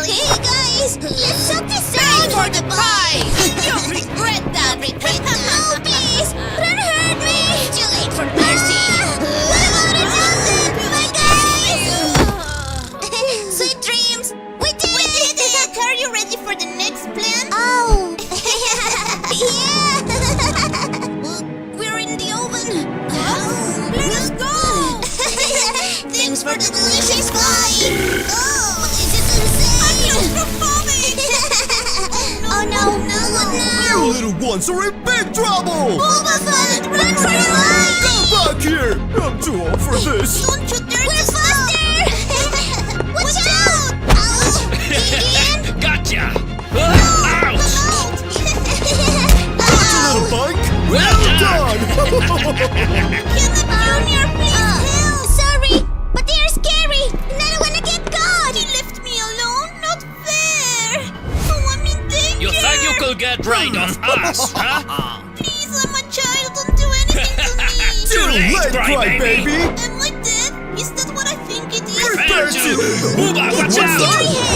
Hey guys, let's suck this out for the pie. You'll regret that. Oh please, don't hurt me. It's too late for mercy. What about it? My guys. Sweet dreams. We did it. Are you ready for the next plan? Oh. Yeah. We're in the oven. Let's go. Thanks for the delicious pie. Oh, this is insane. I'm claustrophobic. Oh no, what now? You little ones are in big trouble! Bulbasaur, run for your life! Come back here! I'm too old for this! Don't you dare to stop! Watch out! Ouch! Ian? Gotcha! Ouch! Little bike! Well done! Caleb Jr., please help! Sorry, but they're scary, and I don't want to get caught! He left me alone? Not fair! Oh, I'm in danger! You thought you could get right on us, huh? Please, I'm a child, don't do anything to me! Too late, cry, baby! Am I dead? Is that what I think it is? Prepare to! Booba, watch What's out! that?